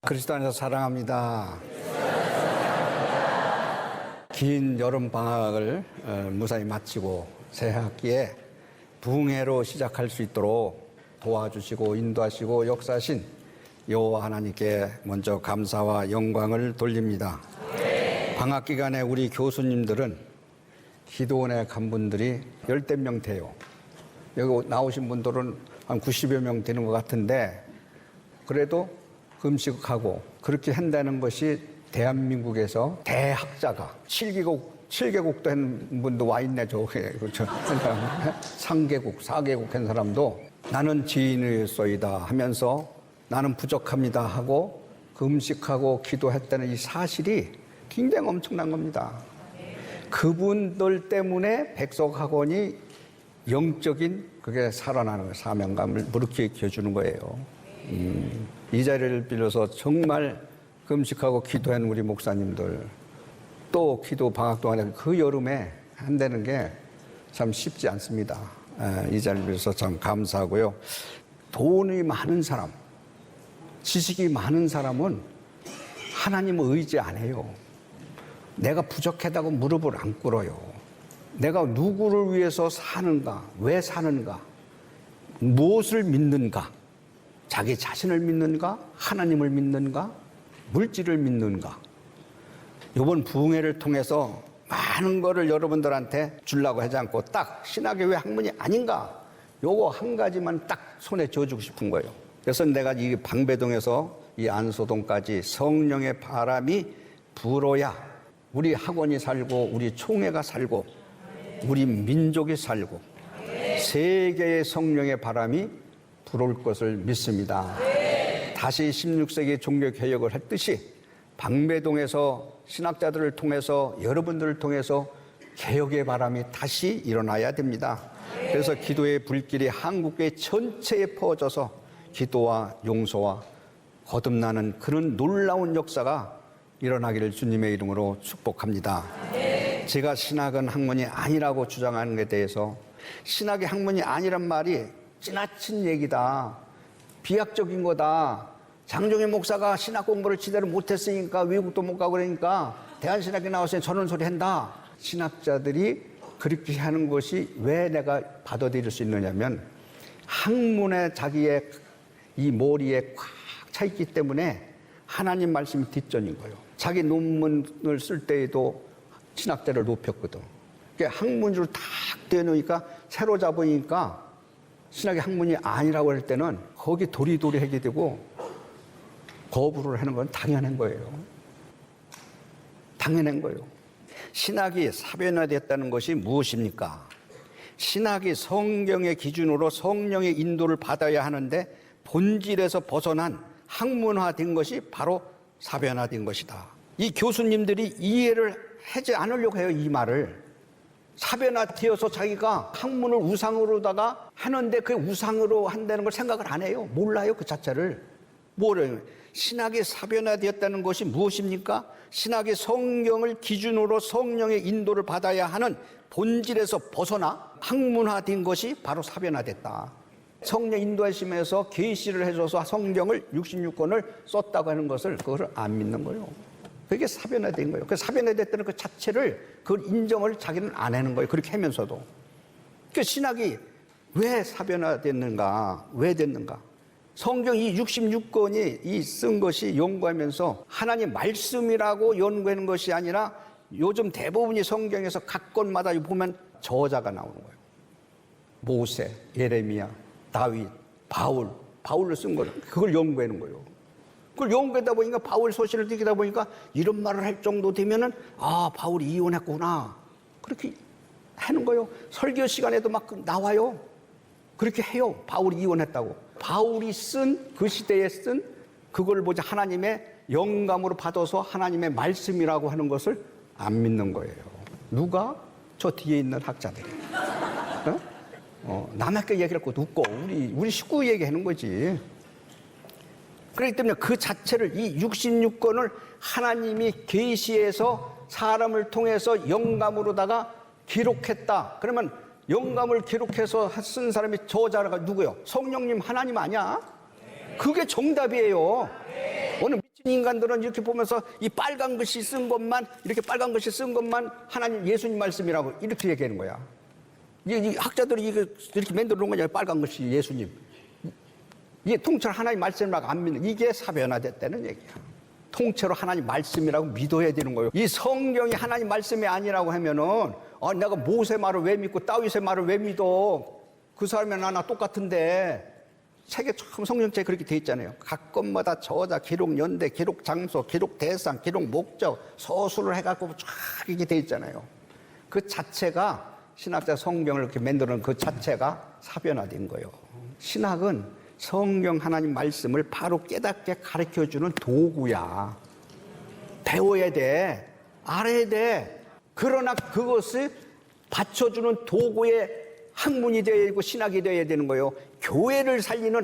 그리스도 안에서 사랑합니다. 긴 여름 방학을 무사히 마치고 새 학기에 부흥회로 시작할 수 있도록 도와주시고 인도하시고 역사하신 여호와 하나님께 먼저 감사와 영광을 돌립니다. 방학 기간에 우리 교수님들은 기도원에 간 분들이 열댓 명 돼요. 여기 나오신 분들은 한 90여 명 되는 것 같은데, 그래도 금식하고 그렇게 한다는 것이 대한민국에서 대학자가 7개국도 한 분도 와 있네. 저게 그렇죠. 3개국, 4개국 한 사람도 나는 지인이소이다 하면서 나는 부족합니다 하고 금식하고 기도했다는 이 사실이 굉장히 엄청난 겁니다. 그분들 때문에 백석학원이 영적인 그게 살아나는 거예요. 사명감을 무르익게 해주는 거예요. 이 자리를 빌려서 정말 금식하고 기도한 우리 목사님들, 또 기도 방학 동안에 그 여름에 한다는 게 참 쉽지 않습니다. 이 자리를 빌려서 참 감사하고요. 돈이 많은 사람, 지식이 많은 사람은 하나님을 의지 안 해요. 내가 부족하다고 무릎을 안 꿇어요. 내가 누구를 위해서 사는가, 왜 사는가, 무엇을 믿는가, 자기 자신을 믿는가, 하나님을 믿는가, 물질을 믿는가. 이번 부흥회를 통해서 많은 거를 여러분들한테 주려고 하지 않고 딱 신학의 왜 학문이 아닌가, 요거 한 가지만 딱 손에 쥐어주고 싶은 거예요. 그래서 내가 이 방배동에서 이 안소동까지 성령의 바람이 불어야 우리 학원이 살고 우리 총회가 살고 우리 민족이 살고 세계의 성령의 바람이 불어올 것을 믿습니다. 다시 16세기 종교개혁을 했듯이 방배동에서 신학자들을 통해서 여러분들을 통해서 개혁의 바람이 다시 일어나야 됩니다. 그래서 기도의 불길이 한국교회 전체에 퍼져서 기도와 용서와 거듭나는 그런 놀라운 역사가 일어나기를 주님의 이름으로 축복합니다. 제가 신학은 학문이 아니라고 주장하는 것에 대해서, 신학이 학문이 아니란 말이 지나친 얘기다, 비약적인 거다, 장종희 목사가 신학 공부를 제대로 못했으니까 외국도 못 가고 그러니까 대한신학에 나와서 저런 소리 한다. 신학자들이 그렇게 하는 것이 왜 내가 받아들일 수 있느냐면, 학문에 자기의 이 머리에 꽉 차 있기 때문에 하나님 말씀이 뒷전인 거예요. 자기 논문을 쓸 때에도 신학자를 높였거든. 그러니까 학문으로 탁 되어놓으니까 새로 잡으니까 신학의 학문이 아니라고 할 때는 거기 도리도리 하게 되고 거부를 하는 건 당연한 거예요. 당연한 거예요. 신학이 사변화됐다는 것이 무엇입니까? 신학이 성경의 기준으로 성령의 인도를 받아야 하는데 본질에서 벗어난 학문화된 것이 바로 사변화된 것이다. 이 교수님들이 이해를 하지 않으려고 해요. 이 말을. 사변화되어서 자기가 학문을 우상으로다가 하는데 그 우상으로 한다는 걸 생각을 안 해요. 몰라요, 그 자체를. 뭐래요? 신학이 사변화되었다는 것이 무엇입니까? 신학이 성경을 기준으로 성령의 인도를 받아야 하는 본질에서 벗어나 학문화된 것이 바로 사변화됐다. 성령 인도하심에서 계시를 해줘서 성경을 66권을 썼다고 하는 것을, 그것을 안 믿는 거예요. 그게 사변화된 거예요. 그 사변화됐다는 그 자체를, 그걸 인정을 자기는 안 하는 거예요. 그렇게 하면서도. 그 신학이 왜 사변화됐는가, 왜 됐는가? 성경 이 66권이 이 쓴 것이 연구하면서 하나님 말씀이라고 연구하는 것이 아니라 요즘 대부분이 성경에서 각 권마다 보면 저자가 나오는 거예요. 모세, 예레미야, 다윗, 바울로 쓴 거예요. 그걸 연구하는 거예요. 그걸 연구하다 보니까 바울 소신을 듣다 보니까 이런 말을 할 정도 되면은 바울이 이혼했구나. 그렇게 하는 거예요. 설교 시간에도 막 나와요. 그렇게 해요. 바울이 이혼했다고. 바울이 쓴, 그 시대에 쓴 그걸 보자 하나님의 영감으로 받아서 하나님의 말씀이라고 하는 것을 안 믿는 거예요. 누가? 저 뒤에 있는 학자들이. 남에게 얘기하고 웃고 우리 식구 얘기하는 거지. 그렇기 때문에 그 자체를, 이 66권을 하나님이 계시해서 사람을 통해서 영감으로다가 기록했다. 그러면 영감을 기록해서 쓴 사람이 저자가 누구예요? 성령님, 하나님 아니야? 그게 정답이에요. 오늘 인간들은 이렇게 보면서 이 빨간 글씨 쓴 것만, 이렇게 빨간 글씨 쓴 것만 하나님 예수님 말씀이라고 이렇게 얘기하는 거야. 이 학자들이 이렇게 만들어 놓은 거냐, 빨간 글씨 예수님. 이게 통째로 하나님 말씀이라고 안 믿는, 이게 사변화됐다는 얘기야. 통째로 하나님 말씀이라고 믿어야 되는 거예요. 이 성경이 하나님 말씀이 아니라고 하면은, 내가 모세 말을 왜 믿고 다윗의 말을 왜 믿어? 그 사람이랑 나나 똑같은데. 책에 참 성경책에 그렇게 돼 있잖아요. 각 것마다 저자, 기록 연대, 기록 장소, 기록 대상, 기록 목적, 서술을 해갖고 쫙 이렇게 돼 있잖아요. 그 자체가 신학자 성경을 이렇게 만드는 그 자체가 사변화된 거예요. 신학은 성경 하나님 말씀을 바로 깨닫게 가르쳐주는 도구야. 배워야 돼. 알아야 돼. 그러나 그것을 받쳐주는 도구의 학문이 되어야 되고 신학이 되어야 되는 거예요. 교회를 살리는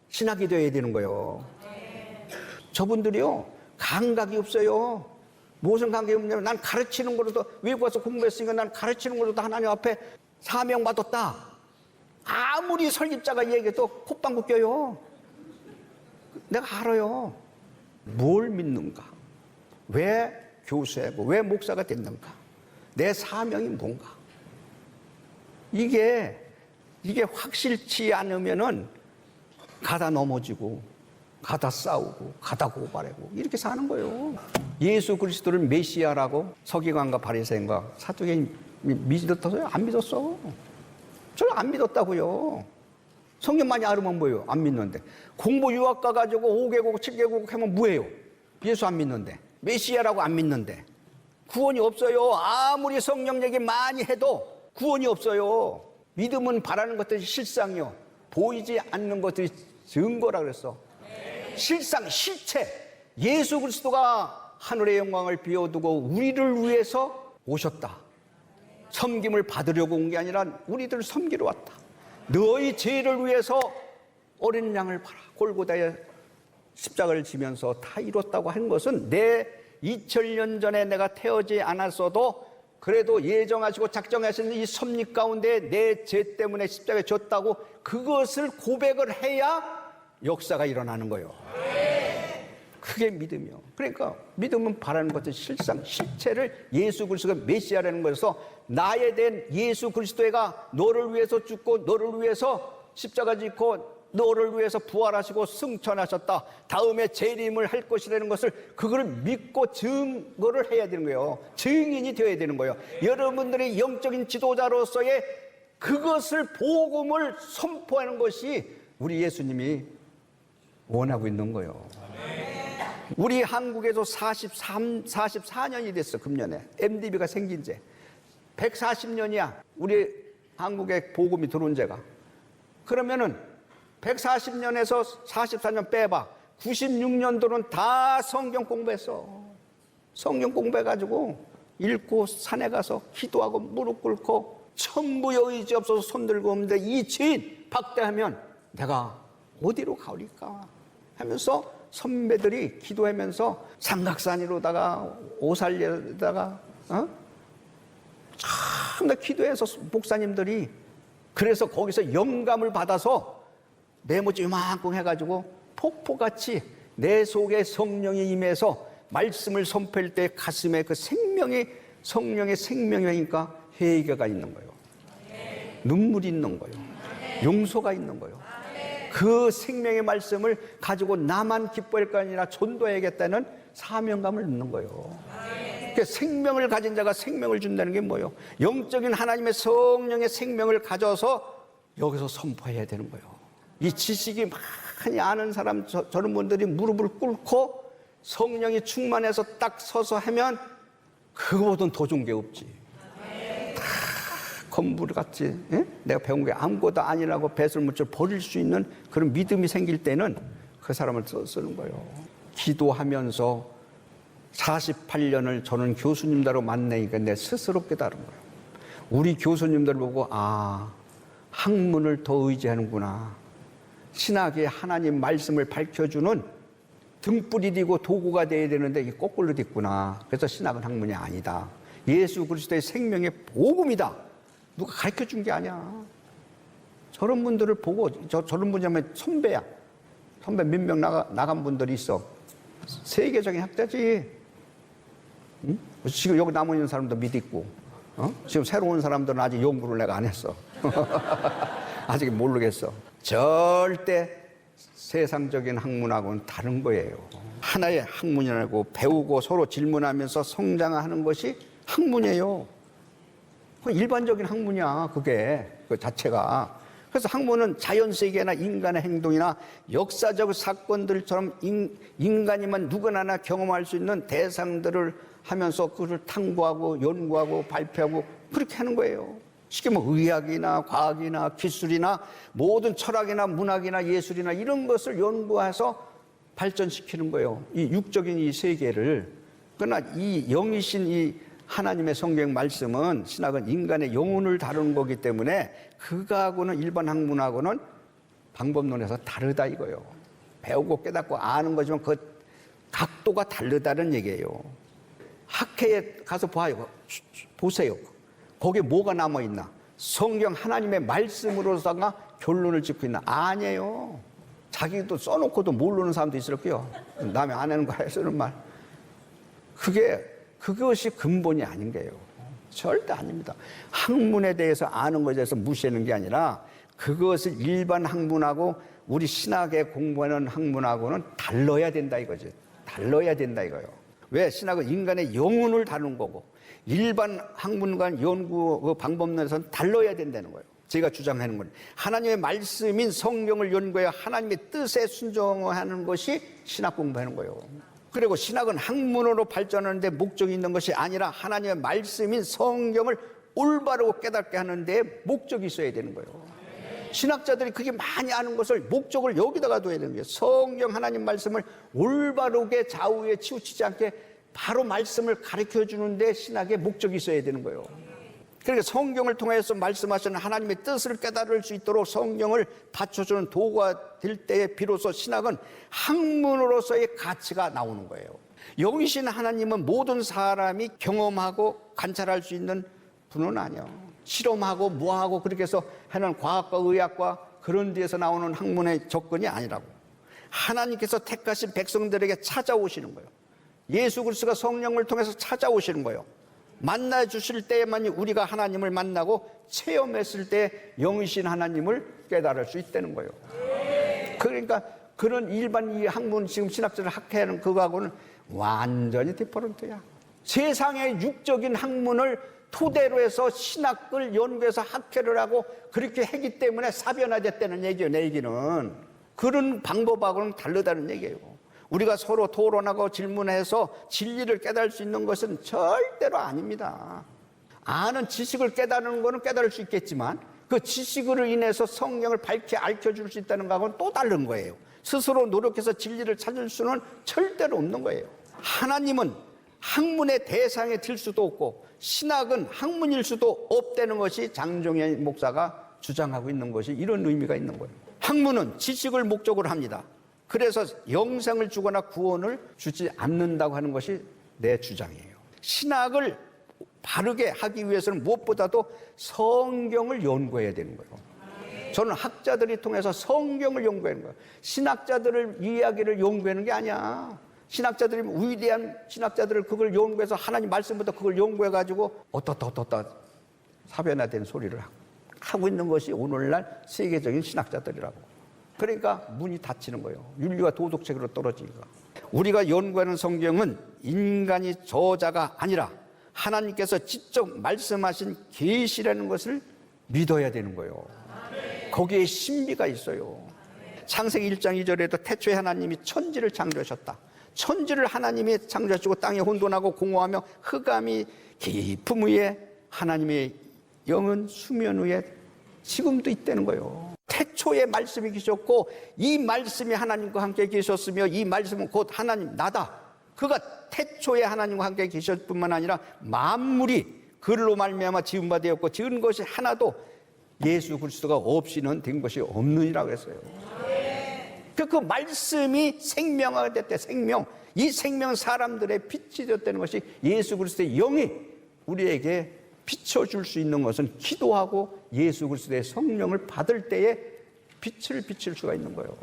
신학이 되어야 되는 거예요. 저분들이요, 감각이 없어요. 무슨 감각이 없냐면, 난 가르치는 거로도, 외국 가서 공부했으니까 난 가르치는 거로도 하나님 앞에 사명받았다. 아무리 설립자가 얘기해도 콧방귀 껴요. 내가 알아요. 뭘 믿는가? 왜 교수하고 왜 목사가 됐는가? 내 사명이 뭔가? 이게 확실치 않으면은 가다 넘어지고, 가다 싸우고, 가다 고발하고, 이렇게 사는 거예요. 예수 그리스도를 메시아라고 서기관과 바리새인과 사두개인이 믿었어요? 안 믿었어. 저를 안 믿었다고요. 성경만이 알으면 뭐예요? 안 믿는데. 공부 유학 가가지고 5개국, 7개국 하면 뭐예요? 예수 안 믿는데. 메시아라고 안 믿는데. 구원이 없어요. 아무리 성령 얘기 많이 해도 구원이 없어요. 믿음은 바라는 것들이 실상이요, 보이지 않는 것들이 증거라 그랬어. 실상, 실체. 예수 그리스도가 하늘의 영광을 비워두고 우리를 위해서 오셨다. 섬김을 받으려고 온 게 아니라 우리들을 섬기러 왔다. 너희 죄를 위해서 어린 양을 봐라. 골고다에 십자가를 지면서 다 이뤘다고 한 것은, 내 2000년 전에 내가 태어지 않았어도 그래도 예정하시고 작정하신 이 섭리 가운데 내 죄 때문에 십자가에 졌다고, 그것을 고백을 해야 역사가 일어나는 거예요. 그게 믿음이요. 그러니까 믿음은 바라는 것은 실상, 실체를 예수 그리스도가 메시아라는 것에서, 나에 대한 예수 그리스도가 너를 위해서 죽고 너를 위해서 십자가 지고 너를 위해서 부활하시고 승천하셨다. 다음에 재림을 할 것이라는 것을, 그걸 믿고 증거를 해야 되는 거예요. 증인이 되어야 되는 거예요. 여러분들의 영적인 지도자로서의 그것을, 복음을 선포하는 것이 우리 예수님이 원하고 있는 거예요. 우리 한국에서 44년이 됐어. 금년에 MDB가 생긴 지 140년이야. 우리 한국에 복음이 들어온 지가. 그러면은 140년에서 44년 빼봐. 96년도는 다 성경 공부했어. 성경 공부해가지고 읽고 산에 가서 기도하고 무릎 꿇고 천부 여의지 없어서 손들고 없는데 이 죄인 박대하면 내가 어디로 가리까 하면서 선배들이 기도하면서 삼각산이로다가 오살리에다가 참나 기도해서 목사님들이, 그래서 거기서 영감을 받아서 메모지 요만큼 해가지고 폭포같이 내 속에 성령이 임해서 말씀을 선포할 때 가슴에 그 생명이, 성령의 생명이니까 회개가 있는 거예요. 눈물이 있는 거예요. 용서가 있는 거예요. 그 생명의 말씀을 가지고 나만 기뻐할 거 아니라 전도해야겠다는 사명감을 넣는 거예요. 그러니까 생명을 가진 자가 생명을 준다는 게 뭐예요? 영적인 하나님의 성령의 생명을 가져서 여기서 선포해야 되는 거예요. 이 지식이 많이 아는 사람, 저런 분들이 무릎을 꿇고 성령이 충만해서 딱 서서 하면 그거보다는 더 좋은 게 없지. 다 건물같이 내가 배운 게 아무것도 아니라고 배설물질 버릴 수 있는 그런 믿음이 생길 때는 그 사람을 쓰는 거예요. 기도하면서 48년을 저는 교수님들하고 만나니까 내 스스로 깨달은 거예요. 우리 교수님들 보고, 학문을 더 의지하는구나. 신학의 하나님 말씀을 밝혀주는 등불이 되고 도구가 되어야 되는데 이게 거꾸로 됐구나. 그래서 신학은 학문이 아니다. 예수 그리스도의 생명의 복음이다. 누가 가르쳐준 게 아니야. 저런 분들을 보고, 저런 분이면 선배야. 선배 몇 명 나간 분들이 있어. 세계적인 학자지. 응? 지금 여기 남아 있는 사람도 믿고, 지금 새로운 사람들은 아직 연구를 내가 안 했어. 아직 모르겠어. 절대 세상적인 학문하고는 다른 거예요. 하나의 학문이라고 배우고 서로 질문하면서 성장하는 것이 학문이에요. 일반적인 학문이야, 그게, 그 자체가. 그래서 학문은 자연세계나 인간의 행동이나 역사적 사건들처럼 인간이면 누구나 경험할 수 있는 대상들을 하면서 그것을 탐구하고 연구하고 발표하고 그렇게 하는 거예요. 쉽게 뭐 의학이나 과학이나 기술이나 모든 철학이나 문학이나 예술이나 이런 것을 연구해서 발전시키는 거예요. 이 육적인 이 세계를. 그러나 이 영이신 이 하나님의 성경 말씀은, 신학은 인간의 영혼을 다루는 거기 때문에 그거하고는 일반 학문하고는 방법론에서 다르다 이거예요. 배우고 깨닫고 아는 거지만 그 각도가 다르다는 얘기예요. 학회에 가서 보세요. 거기에 뭐가 남아있나? 성경 하나님의 말씀으로다가 결론을 짓고 있나? 아니에요. 자기도 써놓고도 모르는 사람도 있을 거예요. 남이 안 하는 거야 쓰는 말. 그것이 근본이 아닌 거예요. 절대 아닙니다. 학문에 대해서 아는 것에 대해서 무시하는 게 아니라 그것을 일반 학문하고 우리 신학에 공부하는 학문하고는 달라야 된다 이거지. 달라야 된다 이거예요. 왜? 신학은 인간의 영혼을 다루는 거고 일반 학문과 연구 방법론에서는 달라야 된다는 거예요. 제가 주장하는 건 하나님의 말씀인 성경을 연구해야 하나님의 뜻에 순종하는 것이 신학 공부하는 거예요. 그리고 신학은 학문으로 발전하는 데 목적이 있는 것이 아니라 하나님의 말씀인 성경을 올바르고 깨닫게 하는 데 목적이 있어야 되는 거예요. 신학자들이 그게 많이 아는 것을 목적을 여기다가 둬야 되는 거예요. 성경 하나님 말씀을 올바르게 좌우에 치우치지 않게 바로 말씀을 가르쳐 주는데 신학의 목적이 있어야 되는 거예요. 그러니까 성경을 통해서 말씀하시는 하나님의 뜻을 깨달을 수 있도록 성경을 받쳐주는 도구가 될 때에 비로소 신학은 학문으로서의 가치가 나오는 거예요. 영이신 하나님은 모든 사람이 경험하고 관찰할 수 있는 분은 아니에요. 실험하고 뭐하고 그렇게 해서 하는 과학과 의학과 그런 데에서 나오는 학문의 접근이 아니라고. 하나님께서 택하신 백성들에게 찾아오시는 거예요. 예수 그리스도가 성령을 통해서 찾아오시는 거예요. 만나 주실 때에만 우리가 하나님을 만나고 체험했을 때 영이신 하나님을 깨달을 수 있다는 거예요. 그러니까 그런 일반 이 학문 지금 신학자를 학회하는 그거하고는 완전히 디퍼런트야. 세상의 육적인 학문을 토대로 해서 신학을 연구해서 학회를 하고 그렇게 했기 때문에 사변화됐다는 얘기예요. 내 얘기는 그런 방법하고는 다르다는 얘기예요. 우리가 서로 토론하고 질문해서 진리를 깨달을 수 있는 것은 절대로 아닙니다. 아는 지식을 깨달는 것은 깨달을 수 있겠지만 그 지식으로 인해서 성령을 밝히 알려줄 수 있다는 것하고는 또 다른 거예요. 스스로 노력해서 진리를 찾을 수는 절대로 없는 거예요. 하나님은 학문의 대상에 들 수도 없고 신학은 학문일 수도 없다는 것이 장종현 목사가 주장하고 있는 것이 이런 의미가 있는 거예요. 학문은 지식을 목적으로 합니다. 그래서 영생을 주거나 구원을 주지 않는다고 하는 것이 내 주장이에요. 신학을 바르게 하기 위해서는 무엇보다도 성경을 연구해야 되는 거예요. 저는 학자들이 통해서 성경을 연구하는 거예요. 신학자들을 이야기를 연구하는 게 아니야. 신학자들이 위대한 신학자들을 그걸 연구해서 하나님 말씀부터 그걸 연구해가지고 어떻다 사변화된 소리를 하고 있는 것이 오늘날 세계적인 신학자들이라고. 그러니까 문이 닫히는 거예요. 윤리와 도덕책으로 떨어지니까. 우리가 연구하는 성경은 인간이 저자가 아니라 하나님께서 직접 말씀하신 계시라는 것을 믿어야 되는 거예요. 거기에 신비가 있어요. 창세기 1장 2절에도 태초에 하나님이 천지를 창조하셨다. 천지를 하나님이 창조하시고 땅이 혼돈하고 공허하며 흑암이 깊음 위에 하나님의 영은 수면 위에 지금도 있다는 거예요. 태초에 말씀이 계셨고 이 말씀이 하나님과 함께 계셨으며 이 말씀은 곧 하나님 나다. 그가 태초에 하나님과 함께 계셨을 뿐만 아니라 만물이 그로 말미암아 지은 바 되었고 지은 것이 하나도 예수 그리스도가 없이는 된 것이 없느니라고 했어요. 그 말씀이 생명화가 됐대. 생명. 이 생명 사람들의 빛이 되었다는 것이 예수 그리스도의 영이 우리에게 비춰줄 수 있는 것은 기도하고 예수 그리스도의 성령을 받을 때에 빛을 비칠 수가 있는 거예요.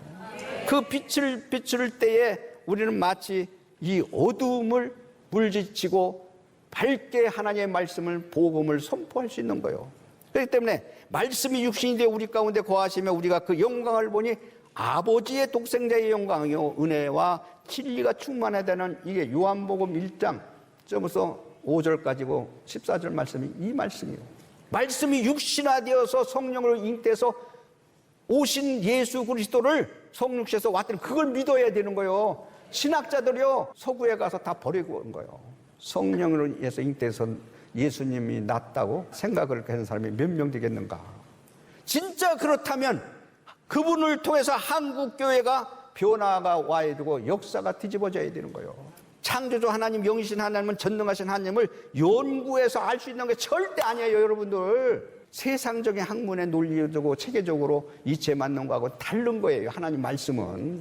그 빛을 비출 때에 우리는 마치 이 어두움을 물리치고 밝게 하나님의 말씀을, 복음을 선포할 수 있는 거예요. 그렇기 때문에 말씀이 육신이 되어 우리 가운데 거하시며 우리가 그 영광을 보니 아버지의 독생자의 영광이요 은혜와 진리가 충만해야 되는, 이게 요한복음 1장 점에서 5절까지고 14절 말씀이 이 말씀이에요. 말씀이 육신화되어서 성령으로 잉태해서 오신 예수 그리스도를 성육신에서 왔더니 그걸 믿어야 되는 거예요. 신학자들이요 서구에 가서 다 버리고 온 거예요. 성령으로 인해서 잉태해서 예수님이 낫다고 생각을 하는 사람이 몇 명 되겠는가. 진짜 그렇다면 그분을 통해서 한국교회가 변화가 와야 되고 역사가 뒤집어져야 되는 거예요. 창조주 하나님, 영이신 하나님은, 전능하신 하나님을 연구해서 알 수 있는 게 절대 아니에요. 여러분들, 세상적인 학문의 논리적으로 체계적으로 이치에 맞는 거하고 다른 거예요. 하나님 말씀은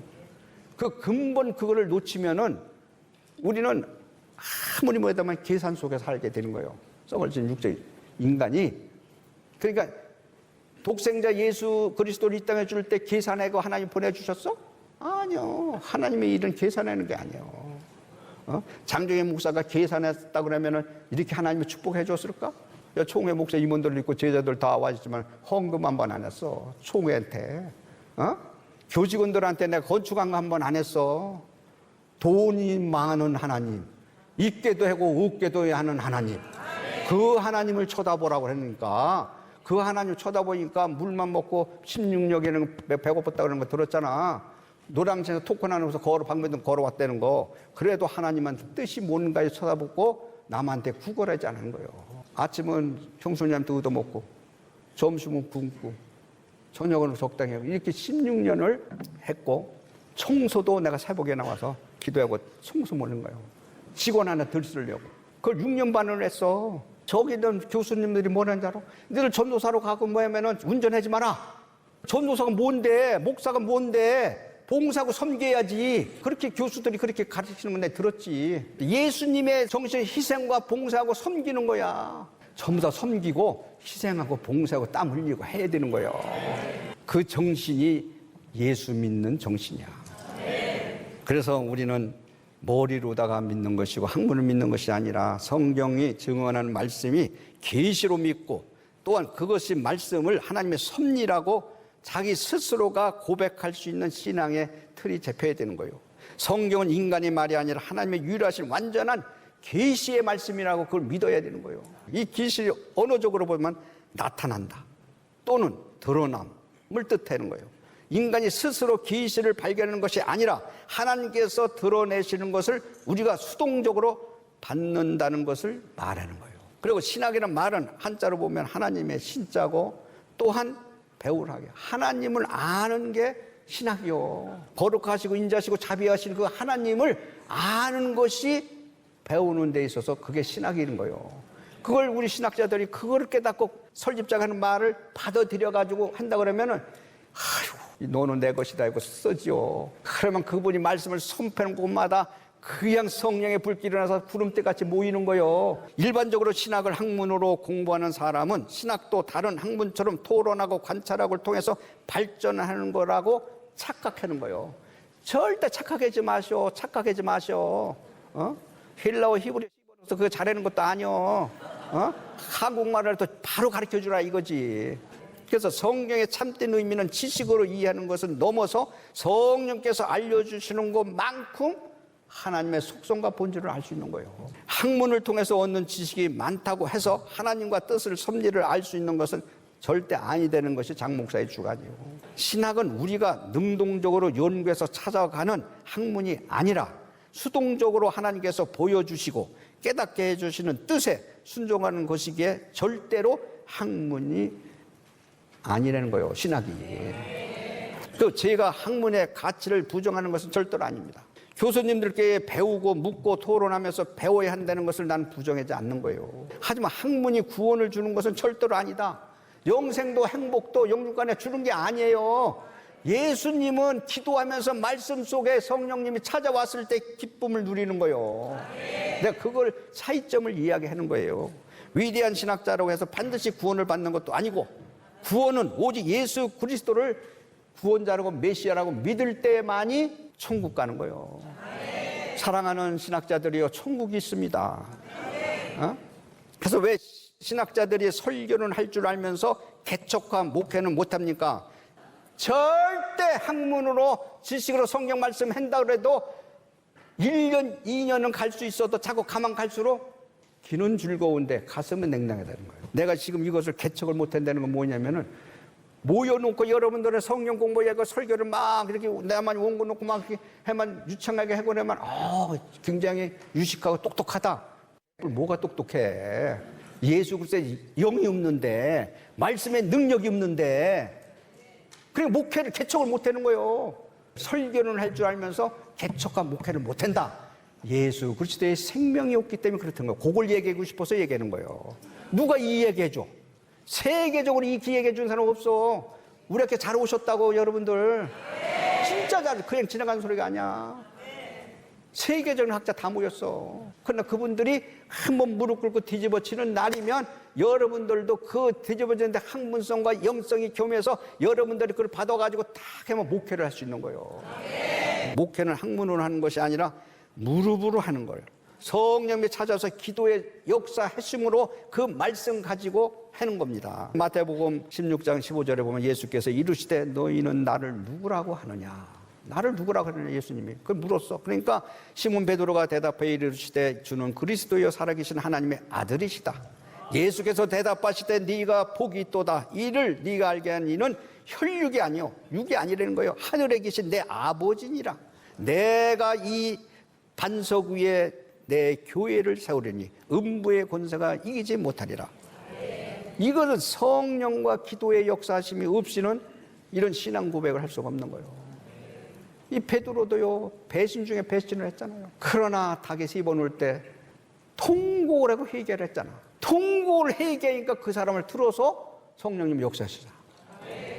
그 근본, 그거를 놓치면은 우리는 아무리 뭐하다만 계산 속에 살게 되는 거예요. 썩어진 육적 인간이. 그러니까 독생자 예수 그리스도를 이 땅에 줄 때 계산하고 하나님 보내주셨어? 아니요. 하나님의 일은 계산하는 게 아니에요. 장정혜 목사가 계산했다 그러면은 이렇게 하나님이 축복해 줬을까? 총회 목사 임원들 있고 제자들 다 와있지만 헌금 한 번 안 했어. 총회한테. 교직원들한테 내가 건축한 거 한 번 안 했어. 돈이 많은 하나님, 있게도 하고 없게도 하는 하나님, 그 하나님을 쳐다보라고 하니까, 그 하나님을 쳐다보니까 물만 먹고 16역에는 배고팠다 그러는 거 들었잖아. 노량진에서 토큰 하면서 방배동 걸어왔다는 거. 그래도 하나님은 뜻이 뭔가에 쳐다보고 남한테 구걸하지 않은 거예요. 아침은 형수님한테 얻어먹고, 점심은 굶고, 저녁은 적당히 하고, 이렇게 16년을 했고, 청소도 내가 새벽에 나와서 기도하고 청소 모는 거예요. 직원 하나 덜 쓰려고. 그걸 6년 반을 했어. 저기 있는 교수님들이 뭐라는 줄 알아? 너희들 전도사로 가고 뭐냐면은 운전하지 마라. 전도사가 뭔데? 목사가 뭔데? 봉사하고 섬겨야지. 그렇게 교수들이 그렇게 가르치는 건 내가 들었지. 예수님의 정신, 희생과 봉사하고 섬기는 거야. 전부 다 섬기고 희생하고 봉사하고 땀 흘리고 해야 되는 거예요. 그 정신이 예수 믿는 정신이야. 그래서 우리는 머리로다가 믿는 것이고 학문을 믿는 것이 아니라 성경이 증언하는 말씀이 계시로 믿고, 또한 그것이 말씀을 하나님의 섭리라고 자기 스스로가 고백할 수 있는 신앙의 틀이 잡혀야 되는 거예요. 성경은 인간의 말이 아니라 하나님의 유일하신 완전한 계시의 말씀이라고 그걸 믿어야 되는 거예요. 이 계시 언어적으로 보면 나타난다 또는 드러남을 뜻하는 거예요. 인간이 스스로 계시를 발견하는 것이 아니라 하나님께서 드러내시는 것을 우리가 수동적으로 받는다는 것을 말하는 거예요. 그리고 신학이라는 말은 한자로 보면 하나님의 신자고, 또한 배우라게 하나님을 아는 게 신학이요. 거룩하시고 인자하시고 자비하신 그 하나님을 아는 것이 배우는 데 있어서 그게 신학인 거예요. 그걸 우리 신학자들이 그걸 깨닫고 설집자가 하는 말을 받아들여 가지고 한다 그러면은, 아유, 너는 내 것이다 이거 쓰지요. 그러면 그분이 말씀을 선포하는 곳마다 그냥 성령의 불길이 일어나서 구름대같이 모이는 거예요. 일반적으로 신학을 학문으로 공부하는 사람은 신학도 다른 학문처럼 토론하고 관찰학을 통해서 발전하는 거라고 착각하는 거예요. 절대 착각하지 마시오. 착각하지 마시오. 헬라어 히브리어 씹어서 그거 잘하는 것도 아니오. 한국말을 또 바로 가르쳐주라 이거지. 그래서 성경의 참된 의미는 지식으로 이해하는 것은 넘어서 성령께서 알려주시는 것만큼 하나님의 속성과 본질을 알 수 있는 거예요. 학문을 통해서 얻는 지식이 많다고 해서 하나님과 뜻을, 섭리를 알 수 있는 것은 절대 아니 되는 것이 장 목사의 주관이에요. 신학은 우리가 능동적으로 연구해서 찾아가는 학문이 아니라 수동적으로 하나님께서 보여주시고 깨닫게 해주시는 뜻에 순종하는 것이기에 절대로 학문이 아니라는 거예요. 신학이. 제가 학문의 가치를 부정하는 것은 절대로 아닙니다. 교수님들께 배우고 묻고 토론하면서 배워야 한다는 것을 나는 부정하지 않는 거예요. 하지만 학문이 구원을 주는 것은 절대로 아니다. 영생도 행복도 영육간에 주는 게 아니에요. 예수님은 기도하면서 말씀 속에 성령님이 찾아왔을 때 기쁨을 누리는 거예요. 내가 그걸 차이점을 이야기하는 거예요. 위대한 신학자라고 해서 반드시 구원을 받는 것도 아니고, 구원은 오직 예수 그리스도를 구원자라고 메시아라고 믿을 때만이 천국 가는 거예요. 사랑하는 신학자들이요, 천국이 있습니다. 어? 그래서 왜 신학자들이 설교는 할 줄 알면서 개척과 목회는 못합니까? 절대 학문으로 지식으로 성경 말씀 한다 그래도 1년, 2년은 갈 수 있어도 자꾸 가만 갈수록 귀는 즐거운데 가슴은 냉랭하다는 거예요. 내가 지금 이것을 개척을 못한다는 건 뭐냐면은 모여놓고 여러분들의 성경 공부하고 설교를 막 이렇게 나만 원고 놓고 막 이렇게 해만 유창하게 하고 내만 굉장히 유식하고 똑똑하다. 뭐가 똑똑해? 예수 그리스도의 영이 없는데, 말씀의 능력이 없는데, 그리고 목회를 개척을 못하는 거예요. 설교는 할 줄 알면서 개척과 목회를 못한다. 예수 그리스도의 생명이 없기 때문에 그렇다는 거예요. 그걸 얘기하고 싶어서 얘기하는 거예요. 누가 이 얘기해줘? 세계적으로 이 기획해 준 사람 없어. 우리 학교 잘 오셨다고 여러분들. 진짜 잘, 그냥 지나가는 소리가 아니야. 세계적인 학자 다 모였어. 그러나 그분들이 한번 무릎 꿇고 뒤집어치는 날이면 여러분들도 그 뒤집어지는데 학문성과 영성이 교묘해서 여러분들이 그걸 받아가지고 딱 하면 목회를 할 수 있는 거예요. 목회는 학문으로 하는 것이 아니라 무릎으로 하는 거예요. 성령이 찾아서 기도의 역사 핵심으로 그 말씀 가지고 하는 겁니다. 마태복음 16장 15절에 보면 예수께서 이르시되 너희는 나를 누구라고 하느냐. 나를 누구라고 하느냐 예수님이 그걸 물었어. 그러니까 시몬 베드로가 대답해 이르시되 주는 그리스도여 살아계신 하나님의 아들이시다. 예수께서 대답하시되 네가 복이 있도다. 이를 네가 알게 한 이는 혈육이 아니요 육이 아니라는 거예요. 하늘에 계신 내 아버지니라. 내가 이 반석 위에 내 교회를 세우려니 음부의 권세가 이기지 못하리라. 이것은 성령과 기도의 역사하심이 없이는 이런 신앙 고백을 할 수가 없는 거예요. 이 베드로도요, 배신 중에 배신을 했잖아요. 그러나 닭에서 입어놓을 때 통곡을 하고 회개를 했잖아. 통곡을 회개하니까 그 사람을 틀어서 성령님 역사하시잖아.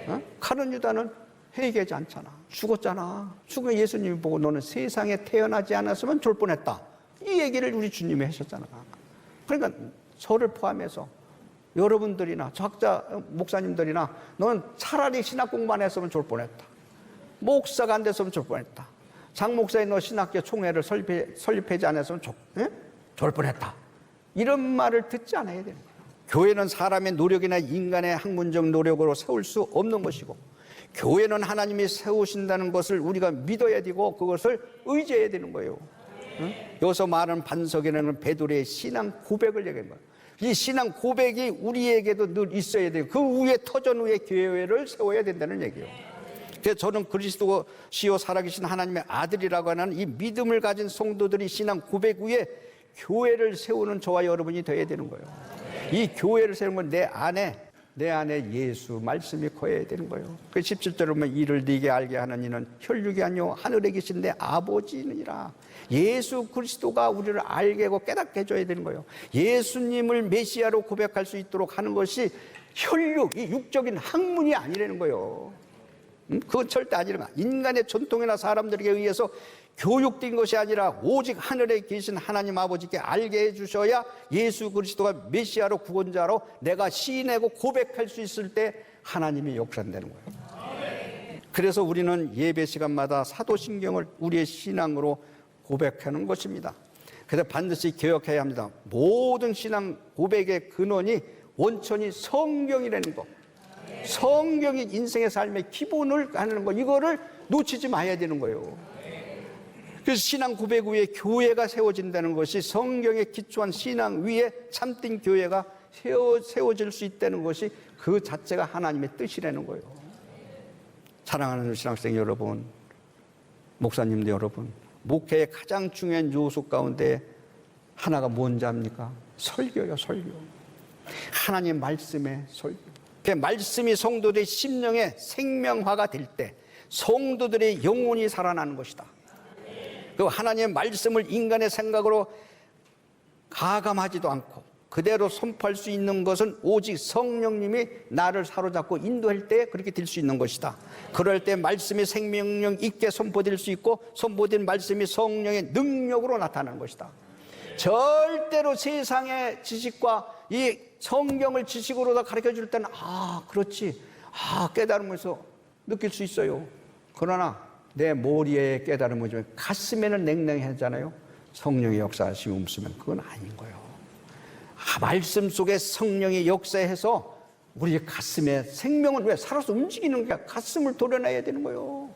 어? 가룟 유다는 회개하지 않잖아. 죽었잖아. 죽은 예수님이 보고 너는 세상에 태어나지 않았으면 좋을 뻔했다. 이 얘기를 우리 주님이 하셨잖아. 그러니까 저를 포함해서 여러분들이나 학자 목사님들이나 너는 차라리 신학 공부만 했으면 좋을 뻔했다. 목사가 안 됐으면 좋을 뻔했다. 장 목사님 너 신학교 총회를 설립하지 않았으면 좋을 뻔했다. 이런 말을 듣지 않아야 되는 거예요. 교회는 사람의 노력이나 인간의 학문적 노력으로 세울 수 없는 것이고, 교회는 하나님이 세우신다는 것을 우리가 믿어야 되고 그것을 의지해야 되는 거예요. 여기서 말하는 반석이라는 베드로의 신앙 고백을 얘기한 거예요. 이 신앙 고백이 우리에게도 늘 있어야 돼요. 그 위에 터전 위에 교회를 세워야 된다는 얘기예요. 그래서 저는 그리스도시요 살아계신 하나님의 아들이라고 하는 이 믿음을 가진 성도들이 신앙 고백 위에 교회를 세우는 저와 여러분이 되어야 되는 거예요. 이 교회를 세우는 건 내 안에 예수 말씀이 거해야 되는 거예요. 그 17절에 보면 이를 네게 알게 하는 이는 혈육이 아니요 하늘에 계신 내 아버지니라. 예수 그리스도가 우리를 알게 하고 깨닫게 해줘야 되는 거예요. 예수님을 메시아로 고백할 수 있도록 하는 것이 혈육, 이 육적인 학문이 아니라는 거예요. 그건 절대 아니라는 거야. 인간의 전통이나 사람들에게 의해서 교육된 것이 아니라 오직 하늘에 계신 하나님 아버지께 알게 해주셔야 예수 그리스도가 메시아로 구원자로 내가 시인하고 고백할 수 있을 때 하나님이 역사한다는 거예요. 그래서 우리는 예배 시간마다 사도신경을 우리의 신앙으로 고백하는 것입니다. 그래서 반드시 기억해야 합니다. 모든 신앙 고백의 근원이 원천이 성경이라는 거. 성경이 인생의 삶의 기본을 하는 거, 이거를 놓치지 마야 되는 거예요. 그래서 신앙 고백 위에 교회가 세워진다는 것이 성경에 기초한 신앙 위에 참된 교회가 세워질 수 있다는 것이 그 자체가 하나님의 뜻이라는 거예요. 사랑하는 신학생 여러분, 목사님들 여러분, 목회의 가장 중요한 요소 가운데 하나가 뭔지 압니까? 설교요, 설교. 하나님의 말씀의 설교. 그 말씀이 성도들의 심령의 생명화가 될 때 성도들의 영혼이 살아나는 것이다. 그 하나님의 말씀을 인간의 생각으로 가감하지도 않고 그대로 선포할 수 있는 것은 오직 성령님이 나를 사로잡고 인도할 때 그렇게 될 수 있는 것이다. 그럴 때 말씀이 생명력 있게 선포될 수 있고 선포된 말씀이 성령의 능력으로 나타나는 것이다. 절대로 세상의 지식과 이 성경을 지식으로 다 가르쳐 줄 때는 그렇지, 깨달으면서 느낄 수 있어요. 그러나 내 머리에 깨달음을 주면 가슴에는 냉랭하잖아요. 성령의 역사하심이 없으면 그건 아닌 거예요. 말씀 속에 성령이 역사해서 우리 가슴에 생명은 왜 살아서 움직이는 거야. 가슴을 도려내야 되는 거예요.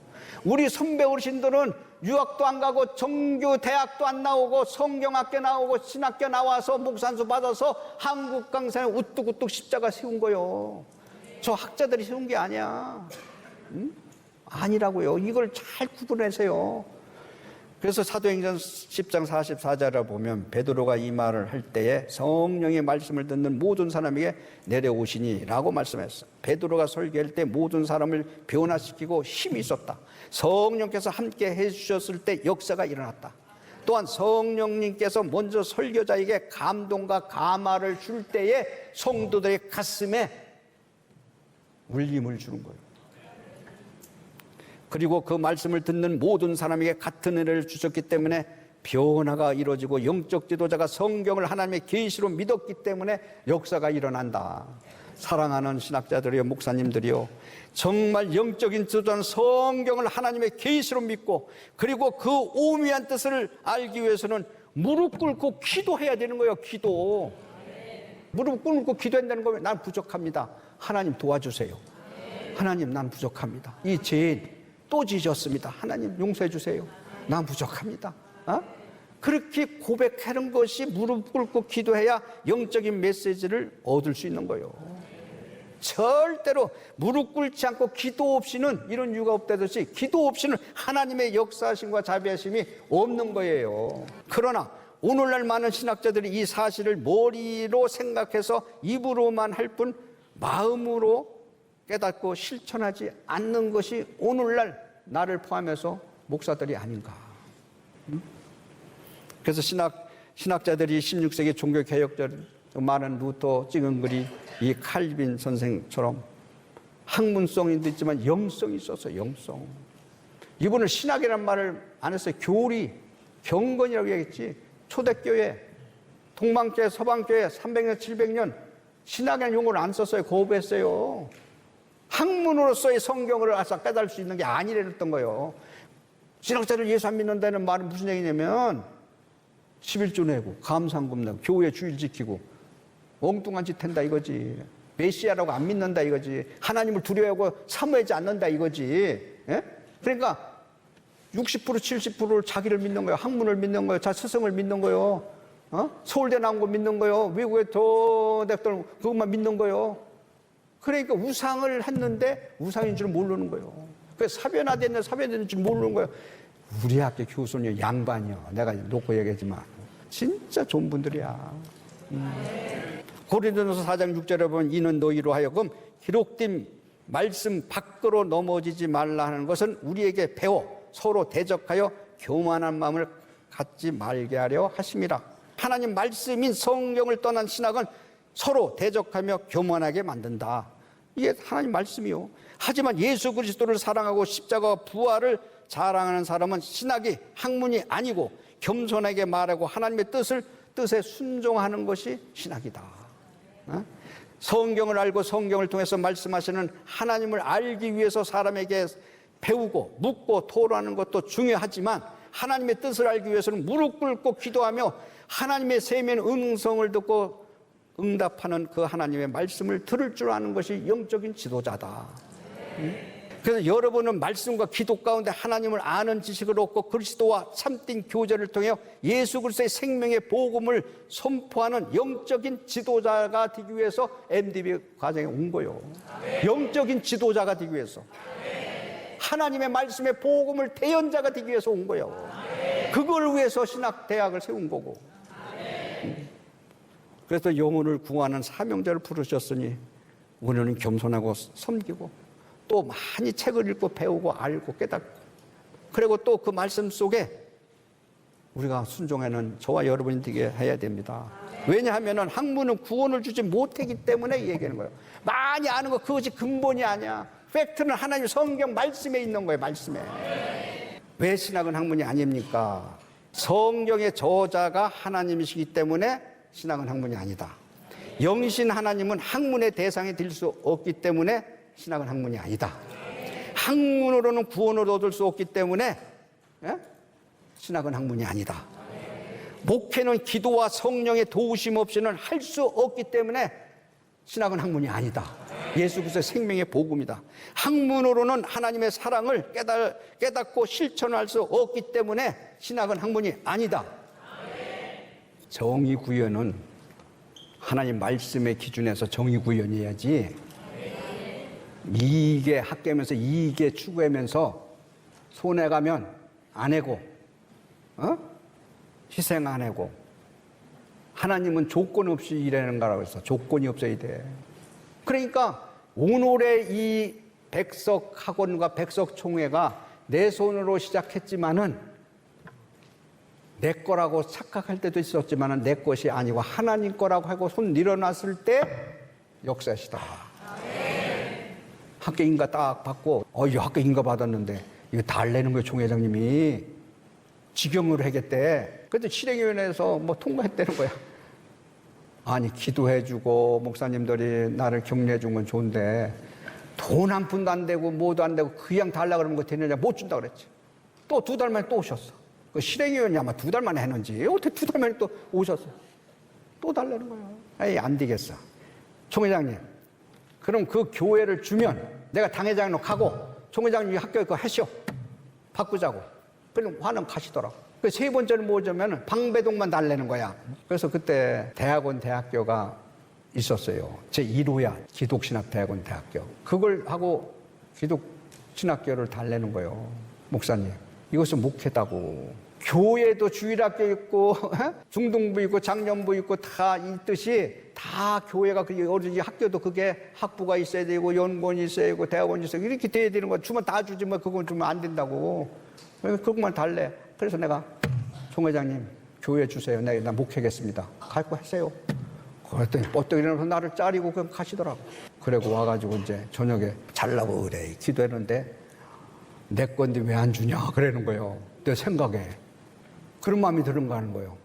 우리 선배 어르신들은 유학도 안 가고 정규 대학도 안 나오고 성경학교 나오고 신학교 나와서 목산수 받아서 한국 강산에 우뚝우뚝 십자가 세운 거예요. 저 학자들이 세운 게 아니야. 응? 아니라고요. 이걸 잘 구분하세요. 그래서 사도행전 10장 44절을 보면 베드로가 이 말을 할 때에 성령의 말씀을 듣는 모든 사람에게 내려오시니 라고 말씀했어요. 베드로가 설교할 때 모든 사람을 변화시키고 힘이 있었다. 성령께서 함께 해주셨을 때 역사가 일어났다. 또한 성령님께서 먼저 설교자에게 감동과 감화를 줄 때에 성도들의 가슴에 울림을 주는 거예요. 그리고 그 말씀을 듣는 모든 사람에게 같은 은혜를 주셨기 때문에 변화가 이루어지고 영적 지도자가 성경을 하나님의 계시로 믿었기 때문에 역사가 일어난다. 사랑하는 신학자들이요, 목사님들이요, 정말 영적인 지도자는 성경을 하나님의 계시로 믿고 그리고 그 오묘한 뜻을 알기 위해서는 무릎 꿇고 기도해야 되는 거예요. 기도. 무릎 꿇고 기도한다는 거면 난 부족합니다. 하나님 도와주세요. 하나님 난 부족합니다. 이 죄 또 지졌습니다. 하나님 용서해 주세요. 난 부족합니다. 그렇게 고백하는 것이 무릎 꿇고 기도해야 영적인 메시지를 얻을 수 있는 거예요. 절대로 무릎 꿇지 않고 기도 없이는 이런 이유가 없다듯이 기도 없이는 하나님의 역사하심과 자비하심이 없는 거예요. 그러나 오늘날 많은 신학자들이 이 사실을 머리로 생각해서 입으로만 할 뿐 마음으로 깨닫고 실천하지 않는 것이 오늘날 나를 포함해서 목사들이 아닌가. 그래서 신학자들이 16세기 종교개혁者많은 루터, 찌근그리, 이 칼빈 선생처럼 학문성도 있지만 영성이 있었어요. 영성. 이분은 신학이라는 말을 안 했어요. 교리, 경건이라고 얘기했지. 초대교회, 동방교회, 서방교회 300년, 700년 신학이라는 용어를 안 썼어요. 거부했어요. 학문으로서의 성경을 알아서 깨달을 수 있는 게 아니랬던 거예요. 신학자들 예수 안 믿는다는 말은 무슨 얘기냐면 11조 내고 감상금 내고 교회 주일 지키고 엉뚱한 짓 한다 이거지. 메시아라고 안 믿는다 이거지. 하나님을 두려워하고 사모하지 않는다 이거지. 예? 그러니까 60% 70%를 자기를 믿는 거예요. 학문을 믿는 거예요. 자 스승을 믿는 거예요. 서울대 나온 거 믿는 거예요. 외국에 저 대학들 그것만 믿는 거예요. 그러니까 우상을 했는데 우상인 줄 모르는 거예요. 그래서 사변화됐는데 사변화된 줄 모르는 거예요. 우리 학교 교수님 양반이요. 내가 놓고 얘기하지만 진짜 좋은 분들이야. 고린도전서 4장 6절에 보면 이는 너희로 하여금 기록된 말씀 밖으로 넘어지지 말라 하는 것은 우리에게 배워 서로 대적하여 교만한 마음을 갖지 말게 하려 하심이라. 하나님 말씀인 성경을 떠난 신학은 서로 대적하며 교만하게 만든다. 이게 하나님 말씀이요. 하지만 예수 그리스도를 사랑하고 십자가와 부활을 자랑하는 사람은 신학이 학문이 아니고 겸손하게 말하고 하나님의 뜻에 순종하는 것이 신학이다. 성경을 알고 성경을 통해서 말씀하시는 하나님을 알기 위해서 사람에게 배우고 묻고 토론하는 것도 중요하지만 하나님의 뜻을 알기 위해서는 무릎 꿇고 기도하며 하나님의 세미한 음성을 듣고 응답하는 그 하나님의 말씀을 들을 줄 아는 것이 영적인 지도자다. 그래서 여러분은 말씀과 기도 가운데 하나님을 아는 지식을 얻고 그리스도와 참된 교제를 통해 예수 그리스도의 생명의 복음을 선포하는 영적인 지도자가 되기 위해서 MDB 과정에 온 거예요. 영적인 지도자가 되기 위해서. 하나님의 말씀의 복음을 대연자가 되기 위해서 온 거예요. 그걸 위해서 신학대학을 세운 거고. 그래서 영혼을 구하는 사명자를 부르셨으니 우리는 겸손하고 섬기고 또 많이 책을 읽고 배우고 알고 깨닫고 그리고 또 그 말씀 속에 우리가 순종하는 저와 여러분이 되게 해야 됩니다. 왜냐하면 학문은 구원을 주지 못하기 때문에 얘기하는 거예요. 많이 아는 거 그것이 근본이 아니야. 팩트는 하나님 성경 말씀에 있는 거예요. 말씀에. 왜 신학은 학문이 아닙니까? 성경의 저자가 하나님이시기 때문에 신학은 학문이 아니다. 영신 하나님은 학문의 대상이 될 수 없기 때문에 신학은 학문이 아니다. 학문으로는 구원을 얻을 수 없기 때문에 신학은 학문이 아니다. 목회는 기도와 성령의 도우심 없이는 할 수 없기 때문에 신학은 학문이 아니다. 예수 그리스도의 생명의 복음이다. 학문으로는 하나님의 사랑을 깨닫고 실천할 수 없기 때문에 신학은 학문이 아니다. 정의 구현은 하나님 말씀의 기준에서 정의 구현해야지. 이익에 학계면서 이익에 추구하면서 손해가면 안 해고, 희생 안 해고. 하나님은 조건 없이 일하는 거라고 했어. 조건이 없어야 돼. 그러니까 오늘의 이 백석 학원과 백석 총회가 내 손으로 시작했지만은 내 거라고 착각할 때도 있었지만은 내 것이 아니고 하나님 거라고 하고 손 내려놨을 때 역사시더라. 학교 인가 딱 받고 이 학교 인가 받았는데 이거 달래는 거예요. 총회장님이 직영으로 하겠대. 그래도 실행위원회에서 뭐 통과했다는 거야. 아니 기도해주고 목사님들이 나를 격려해준 건 좋은데 돈 한 푼도 안 되고 뭐도 안 되고 그냥 달라 그러면 그거 되느냐. 못 준다 그랬지. 또 2달 만에 또 오셨어. 그 실행위원이 아마 2달 만에 했는지 어떻게 2달 만에 또 오셨어. 또 달라는 거야. 아이 안 되겠어. 총회장님 그럼 그 교회를 주면 내가 당회장으로 가고 총회장님이 학교에 그거 하시오. 바꾸자고. 그럼 화는 가시더라고. 그 세 번째는 뭐냐면 방배동만 달래는 거야. 그래서 그때 대학교가 있었어요. 제1호야 기독신학대학원 대학교. 그걸 하고 기독신학교를 달래는 거예요. 목사님 이것은 목회다고. 교회도 주일학교 있고 중등부 있고 장년부 있고 다 있듯이 다 교회가 그게 어린이 학교도 그게 학부가 있어야 되고 연구원이 있어야 되고 대학원이 있어야 되고 이렇게 돼야 되는 거. 주면 다 주지 뭐 그건 주면 안 된다고. 그것만 달래. 그래서 내가 총회장님 교회 주세요. 나 목회겠습니다. 갈 거 하세요. 그랬더니 뻗떡 일어나서 나를 짜리고 그냥 가시더라고. 그리고 와가지고 이제 저녁에 잘라고 그래 기도했는데 내 건데 왜 안 주냐 그러는 거예요. 내 생각에 그런 마음이 드는 거 하는 거예요.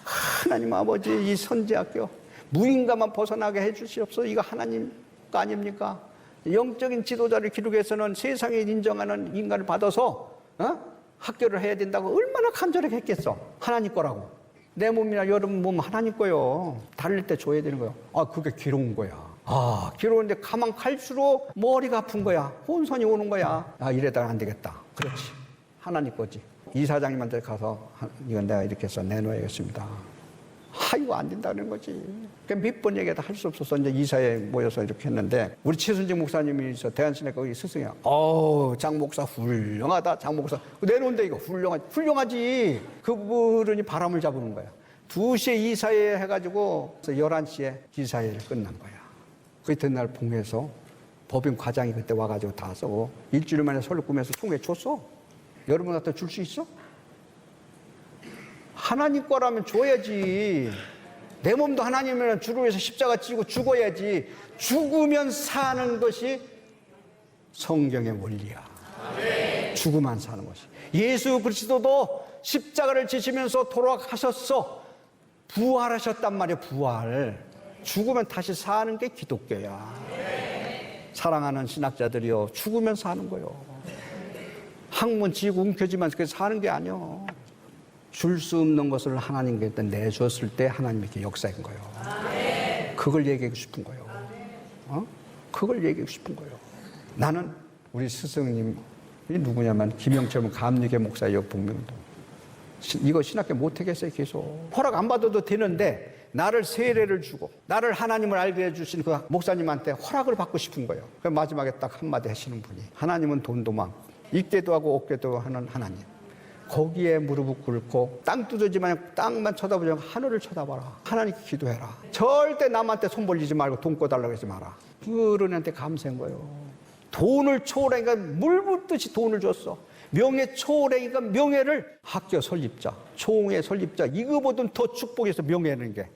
하나님 아버지 이 선지학교 무인가만 벗어나게 해주시옵소서. 이거 하나님 거 아닙니까? 영적인 지도자를 기르기 위해서는 세상에 인정하는 인간을 받아서 학교를 해야 된다고 얼마나 간절하게 했겠어. 하나님 거라고. 내 몸이나 여러분 몸 하나님 거요. 달릴 때 줘야 되는 거예요. 그게 괴로운 거야. 괴로운데 가만 갈수록 머리가 아픈 거야. 혼선이 오는 거야. 이래다가 안 되겠다. 그렇지. 하나님 거지. 이사장님한테 가서 이건 내가 이렇게 해서 내놓아야겠습니다. 이거 안 된다는 거지. 몇 번 얘기해도 할 수 없어서 이제 이사에 모여서 이렇게 했는데 우리 최순직 목사님이 있어. 대한신학 거기 스승이야. 장 목사 훌륭하다. 장 목사 내놓은데 이거 훌륭하지. 그분이 바람을 잡는 거야. 2시에 이사회 해가지고 11시에 이사회를 끝난 거야. 그 이튿날 봉해서 법인 과장이 그때 와가지고 다 쓰고 일주일 만에 서류 꾸며서 총회 줬어. 여러분한테 줄 수 있어? 하나님 거라면 줘야지. 내 몸도 하나님이면 주를 위해서 십자가 지고 죽어야지. 죽으면 사는 것이 성경의 원리야. 죽으면 사는 것이. 예수 그리스도도 십자가를 지시면서 돌아가셨어. 부활하셨단 말이야. 부활. 죽으면 다시 사는 게 기독교야. 사랑하는 신학자들이요, 죽으면 사는 거요. 학문 지고 움켜쥐면 그게 사는 게 아니요. 줄 수 없는 것을 하나님께 내줬을 때 하나님께 역사인 거예요. 그걸 얘기하고 싶은 거예요. 그걸 얘기하고 싶은 거예요. 나는 우리 스승님이 누구냐면 김영철 감리계 목사 역복명도. 이거 신학교 못하겠어요. 계속 허락 안 받아도 되는데 나를 세례를 주고 나를 하나님을 알게 해주신 그 목사님한테 허락을 받고 싶은 거예요. 그 마지막에 딱 한마디 하시는 분이, 하나님은 돈도 많고 있게도 하고 없게도 하는 하나님, 거기에 무릎을 꿇고 땅 두드지만 땅만 쳐다보지 말고 하늘을 쳐다봐라. 하나님께 기도해라. 절대 남한테 손 벌리지 말고 돈 꿔달라고 하지 마라. 그런 애한테 감사한 거예요. 돈을 초월하니까 물 붓듯이 돈을 줬어. 명예 초월하니까 명예를, 학교 설립자, 총회 설립자, 이거보다는 더 축복이 있어. 명예는 게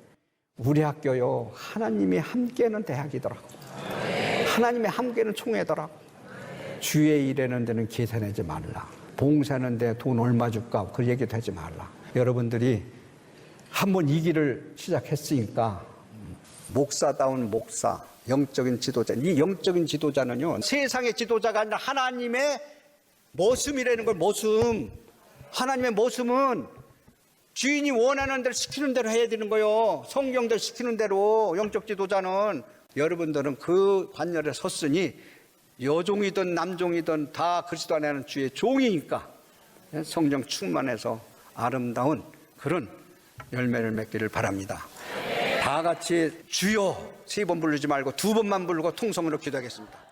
우리 학교요, 하나님이 함께하는 대학이더라고. 하나님이 함께하는 총회더라고. 주의 일하는 데는 계산하지 말라. 봉사하는데 돈 얼마 줄까? 그 얘기도 하지 말라. 여러분들이 한번 이 길을 시작했으니까 목사다운 목사, 영적인 지도자. 이 영적인 지도자는요, 세상의 지도자가 아니라 하나님의 모습이라는 걸. 모습. 하나님의 모습은 주인이 원하는 대로 시키는 대로 해야 되는 거예요. 성경대로 시키는 대로. 영적 지도자는 여러분들은 그 관열에 섰으니 여종이든 남종이든 다 그리스도 안에 하는 주의 종이니까 성령 충만해서 아름다운 그런 열매를 맺기를 바랍니다. 다 같이 주여 3번 부르지 말고 2번만 부르고 통성으로 기도하겠습니다.